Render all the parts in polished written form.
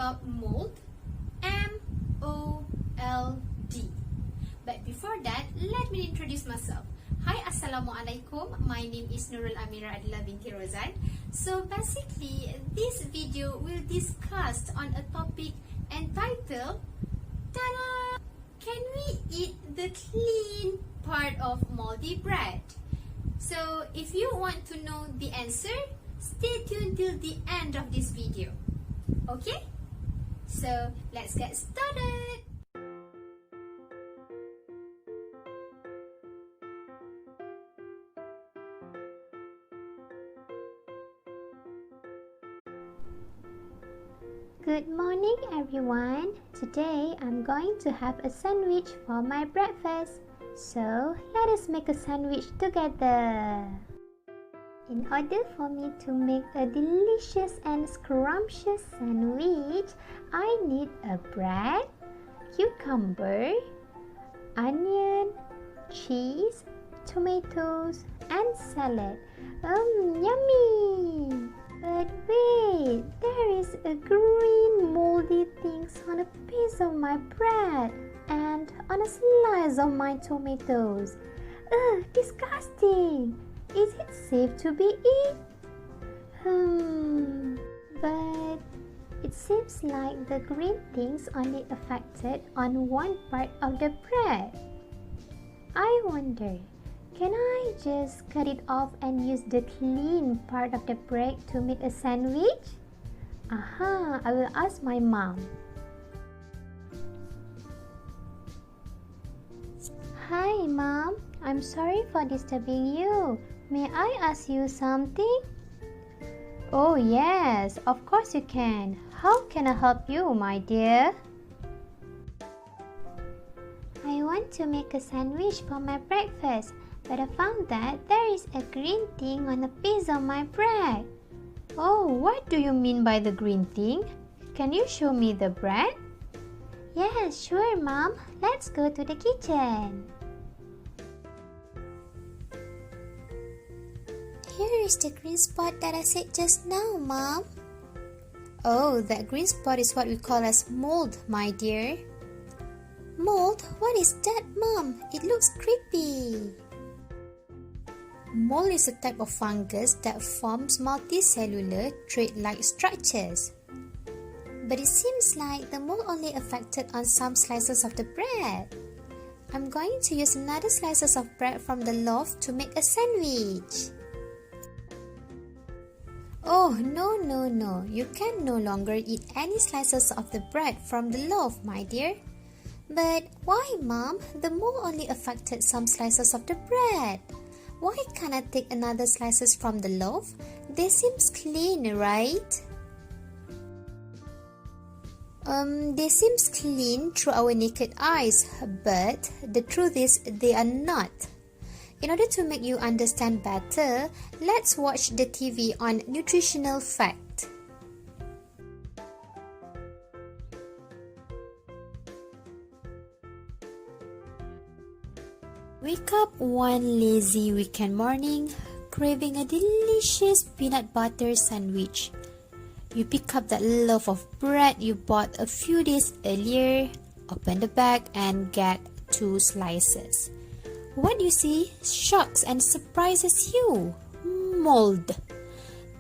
about mold, M-O-L-D. But before that, let me introduce myself. Hi, Assalamualaikum. My name is Nurul Amira Adila binti Rozan. So basically, this video will discuss on a topic entitled, ta-da! Can we eat the clean part of moldy bread? So if you want to know the answer, stay tuned till the end of this video. Okay? So let's get started. Good morning everyone. Today I'm going to have a sandwich for my breakfast. So let us make a sandwich together. In order for me to make a delicious and scrumptious sandwich, I need a bread, cucumber, onion, cheese, tomatoes, and salad. Yummy! But wait, there is a green moldy things on a piece of my bread and on a slice of my tomatoes. Disgusting! Is it safe to be eaten? But it seems like the green things only affected on one part of the bread. I wonder, can I just cut it off and use the clean part of the bread to make a sandwich? I will ask my mom. Hi mom, I'm sorry for disturbing you. May I ask you something? Oh yes, of course you can. How can I help you, my dear? I want to make a sandwich for my breakfast, but I found that there is a green thing on a piece of my bread. Oh, what do you mean by the green thing? Can you show me the bread? Yes, sure, Mom. Let's go to the kitchen. Here is the green spot that I said just now, Mom. Oh, that green spot is what we call as mold, my dear. Mold? What is that, Mom? It looks creepy. Mold is a type of fungus that forms multicellular thread-like structures. But it seems like the mold only affected on some slices of the bread. I'm going to use another slices of bread from the loaf to make a sandwich. Oh, no. You can no longer eat any slices of the bread from the loaf, my dear. But why, Mom? The mold only affected some slices of the bread. Why can't I take another slices from the loaf? They seem clean, right? They seem clean through our naked eyes, but the truth is they are not. In order to make you understand better, let's watch the TV on nutritional fact. Wake up one lazy weekend morning, craving a delicious peanut butter sandwich. You pick up that loaf of bread you bought a few days earlier, open the bag and get 2 slices. What you see shocks and surprises you. Mold.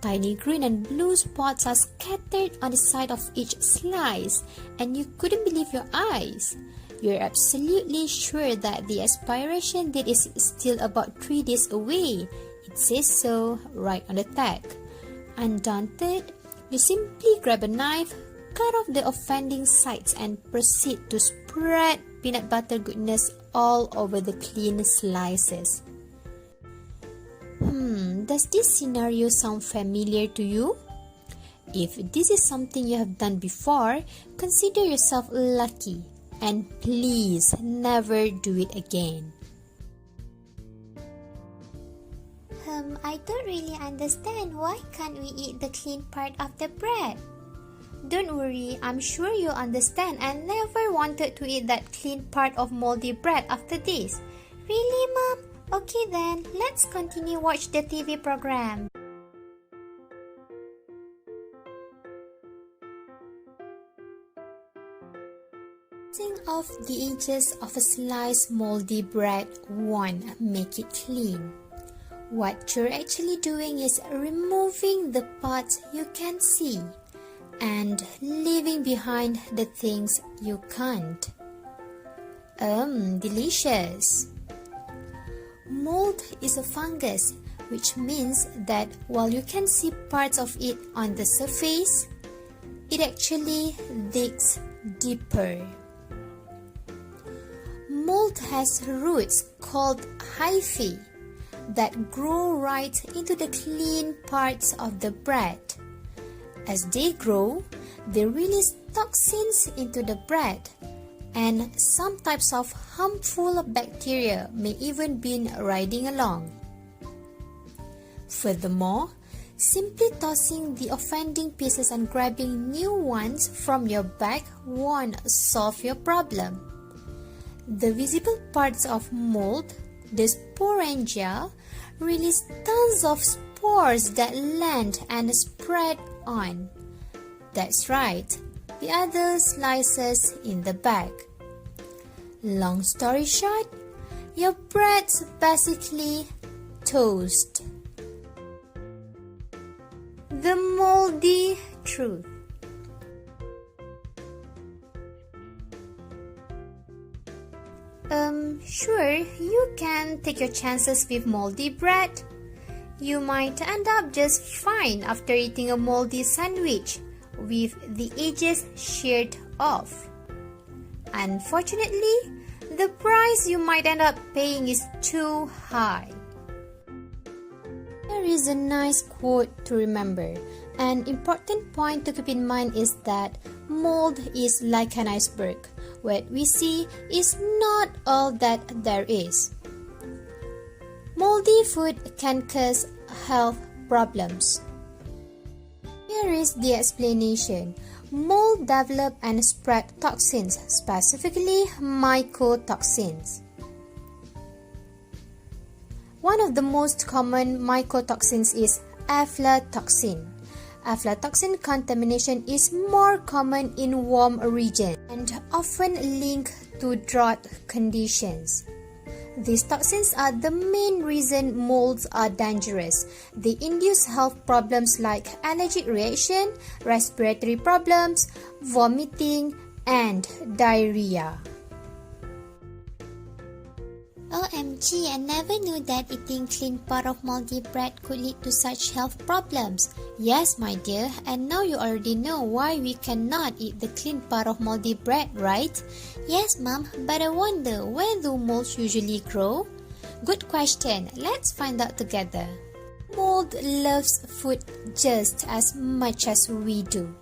Tiny green and blue spots are scattered on the side of each slice, and you couldn't believe your eyes. You're absolutely sure that the expiration date is still about 3 days away. It says so right on the tag. Undaunted, you simply grab a knife, cut off the offending sides and proceed to spread peanut butter goodness all over the clean slices. Does this scenario sound familiar to you? If this is something you have done before, consider yourself lucky. And please never do it again. I don't really understand why can't we eat the clean part of the bread? Don't worry, I'm sure you'll understand and never wanted to eat that clean part of moldy bread after this. Really, Mom? Okay then, let's continue watch the TV program. Cutting off the edges of a sliced moldy bread won't make it clean. What you're actually doing is removing the parts you can see and leaving behind the things you can't. Delicious! Mold is a fungus, which means that while you can see parts of it on the surface, it actually digs deeper. Mold has roots called hyphae that grow right into the clean parts of the bread. As they grow, they release toxins into the bread, and some types of harmful bacteria may even be riding along. Furthermore, simply tossing the offending pieces and grabbing new ones from your bag won't solve your problem. The visible parts of mold, the sporangia, release tons of spores that land and spread on. That's right, the other slices in the bag. Long story short, your bread's basically toast. The moldy truth. Sure, you can take your chances with moldy bread. You might end up just fine after eating a moldy sandwich with the edges sheared off. Unfortunately, the price you might end up paying is too high. There is a nice quote to remember. An important point to keep in mind is that mold is like an iceberg. What we see is not all that there is. Moldy food can cause health problems. Here is the explanation. Mold develop and spread toxins, specifically mycotoxins. One of the most common mycotoxins is aflatoxin. Aflatoxin contamination is more common in warm regions and often linked to drought conditions. These toxins are the main reason molds are dangerous. They induce health problems like allergic reaction, respiratory problems, vomiting, and diarrhea. OMG, I never knew that eating clean part of moldy bread could lead to such health problems. Yes, my dear, and now you already know why we cannot eat the clean part of moldy bread, right? Yes, Mom, but I wonder, where do molds usually grow? Good question. Let's find out together. Mold loves food just as much as we do.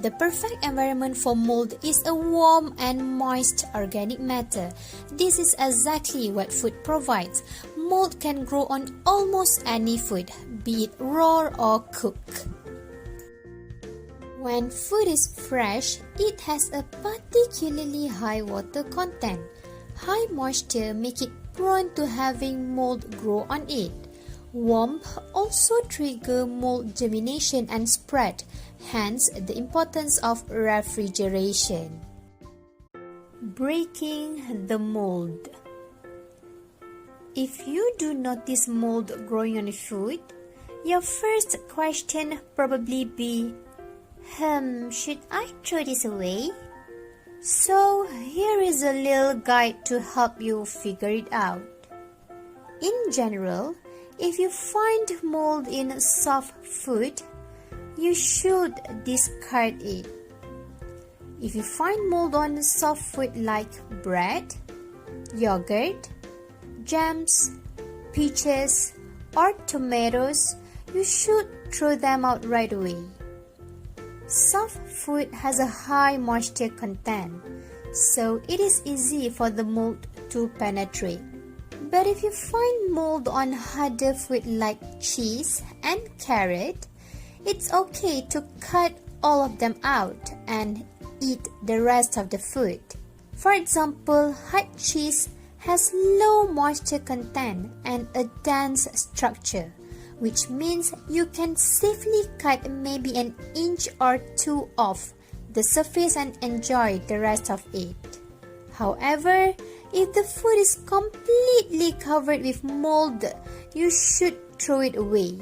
The perfect environment for mold is a warm and moist organic matter. This is exactly what food provides. Mold can grow on almost any food, be it raw or cooked. When food is fresh, it has a particularly high water content. High moisture make it prone to having mold grow on it. Warmth also trigger mold germination and spread, hence the importance of refrigeration. Breaking the mold. If you do notice mold growing on your food, your first question probably be, should I throw this away? So here is a little guide to help you figure it out. In general, if you find mold in soft food, you should discard it. If you find mold on soft food like bread, yogurt, jams, peaches, or tomatoes, you should throw them out right away. Soft food has a high moisture content, so it is easy for the mold to penetrate. But if you find mold on harder food like cheese and carrot, it's okay to cut all of them out and eat the rest of the food. For example, hard cheese has low moisture content and a dense structure, which means you can safely cut maybe an inch or two off the surface and enjoy the rest of it. However, if the food is completely covered with mold, you should throw it away.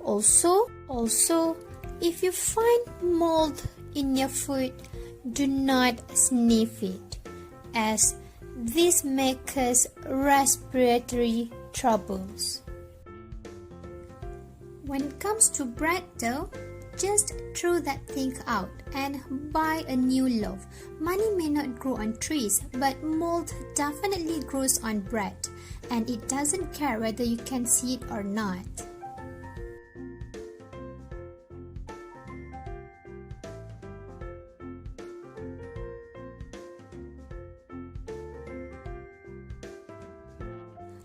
Also, if you find mold in your food, do not sniff it, as this may cause respiratory troubles. When it comes to bread though, just throw that thing out and buy a new loaf. Money may not grow on trees, but mold definitely grows on bread, and it doesn't care whether you can see it or not.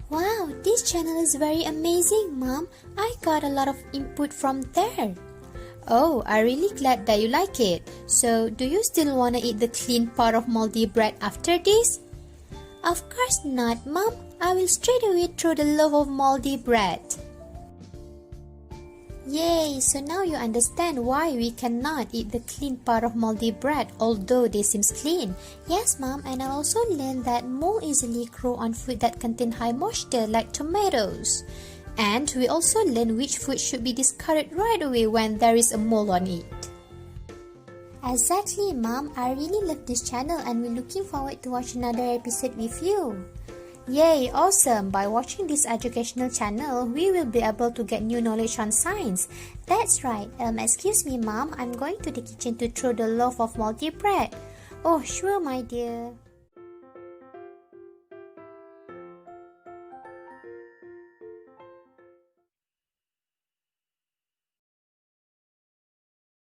Wow, this channel is very amazing, Mom. I got a lot of input from there. Oh, I'm really glad that you like it. So, do you still want to eat the clean part of moldy bread after this? Of course not, Mom. I will straight away throw the loaf of moldy bread. Yay! So now you understand why we cannot eat the clean part of moldy bread, although they seem clean. Yes, Mom, and I also learned that mold easily grow on food that contain high moisture like tomatoes. And we also learn which food should be discarded right away when there is a mold on it. Exactly, Mom. I really love this channel and we're looking forward to watch another episode with you. Yay, awesome! By watching this educational channel, we will be able to get new knowledge on science. That's right. Excuse me, Mom. I'm going to the kitchen to throw the loaf of moldy bread. Oh, sure, my dear.